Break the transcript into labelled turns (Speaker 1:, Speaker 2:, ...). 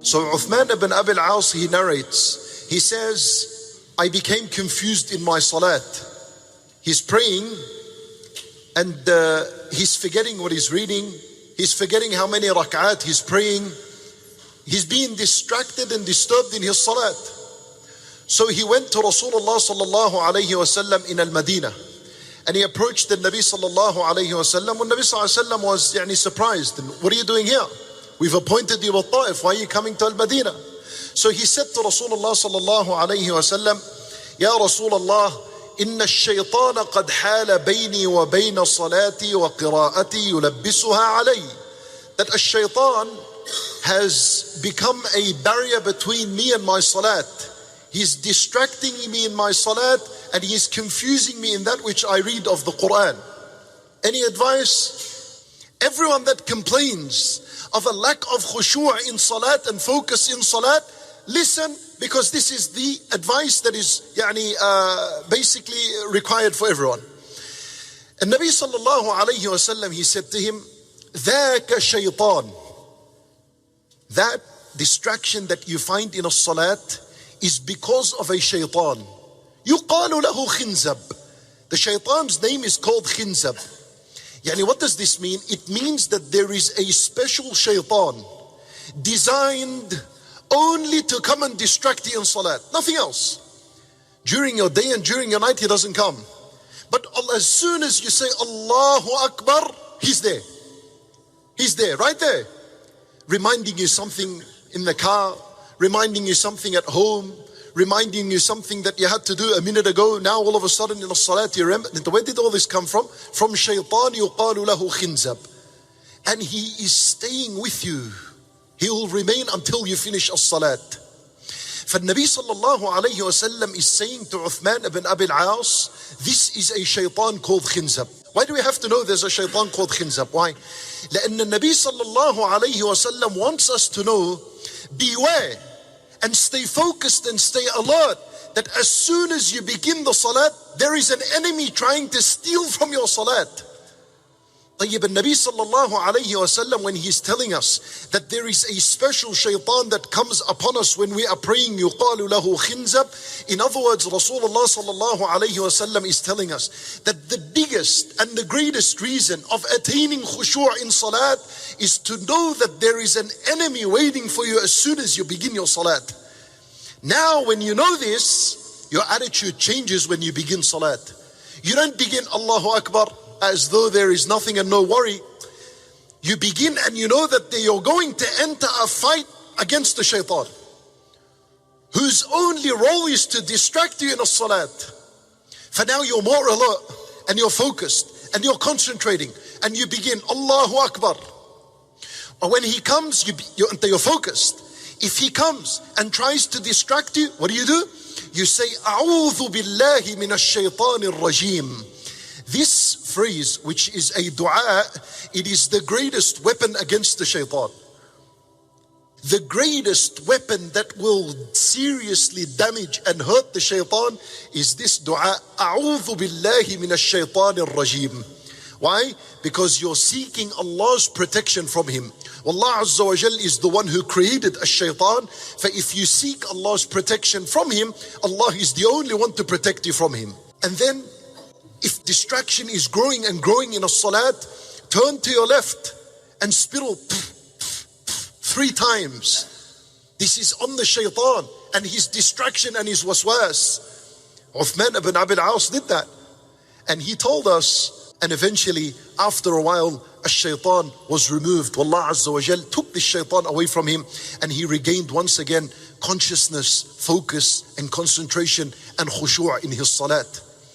Speaker 1: So Uthman ibn Abi al-As, he narrates, he says, I became confused in my salat. He's praying and he's forgetting what he's reading. He's forgetting how many rak'at he's praying. He's being distracted and disturbed in his salat. So he went to Rasulullah sallallahu alayhi wasallam in al-Madinah. And he approached the Nabi sallallahu alayhi wasallam. When Nabi sallallahu alayhi wasallam was surprised. What are you doing here? We've appointed you at Ta'if. Why are you coming to al-Madinah? So he said to Rasulullah sallallahu alayhi wasallam, Ya Rasulullah, إن الشيطان قد حال بيني وبين صلاتي وقراءتي يلبسها علي. That a shaitan has become a barrier between me and my salat. He's distracting me in my salat and he's confusing me in that which I read of the Quran. Any advice? Everyone that complains of a lack of khushu' in salat and focus in salat, listen, because this is the advice that is basically required for everyone. And Nabi sallallahu alayhi wasallam, he said to him, ذاك شيطان. That distraction that you find in a salat is because of a shaitan. يقال له خنزب. The shaitan's name is called Khinzab. What does this mean? It means that there is a special shaitan designed only to come and distract you in salat. Nothing else. During your day and during your night, he doesn't come. But as soon as you say Allahu Akbar, he's there. He's there, right there. Reminding you something in the car, reminding you something at home, reminding you something that you had to do a minute ago. Now all of a sudden in the salat you remember. Where did all this come from? From shaitan yuqalu lahu khinzab. And he is staying with you. He will remain until you finish as-salat. فالنبي صلى الله عليه وسلم is saying to Uthman ibn Abi al-As, this is a shaitan called Khinzab. Why do we have to know there's a shaitan called Khinzab? Why? لأن النبي صلى الله عليه وسلم wants us to know, beware and stay focused and stay alert, that as soon as you begin the salat, there is an enemy trying to steal from your salat. طيب النبي صلى الله عليه وسلم, when he's telling us that there is a special shaitan that comes upon us when we are praying, يقال له خنزب. In other words, Rasulullah صلى الله عليه وسلم is telling us that the biggest and the greatest reason of attaining khushu' in salat is to know that there is an enemy waiting for you as soon as you begin your salat. Now when you know this, your attitude changes when you begin salat. You don't begin Allahu Akbar as though there is nothing and no worry. You begin and you know that you're going to enter a fight against the shaitan, whose only role is to distract you in a salat. For now you're more alert and you're focused and you're concentrating and you begin Allahu Akbar. Or when he comes, you're focused. If he comes and tries to distract you, what do? You say, A'udhu billahi minash shaitanir rajim. This phrase, which is a dua, it is the greatest weapon against the shaitan. The greatest weapon that will seriously damage and hurt the shaitan is this dua, A'udhu billahi minash shaitanir rajim. Why? Because you're seeking Allah's protection from him. Allah Azza wa Jal is the one who created a shaitan. For if you seek Allah's protection from him, Allah is the only one to protect you from him. And then, if distraction is growing and growing in a salat, turn to your left and spittle 3 times. This is on the shaitan and his distraction and his waswas. Uthman ibn Abi al-As did that. And he told us, and eventually after a while, a shaitan was removed. Allah Azza wa Jal took the shaitan away from him and he regained once again consciousness, focus and concentration and khushu' in his salat.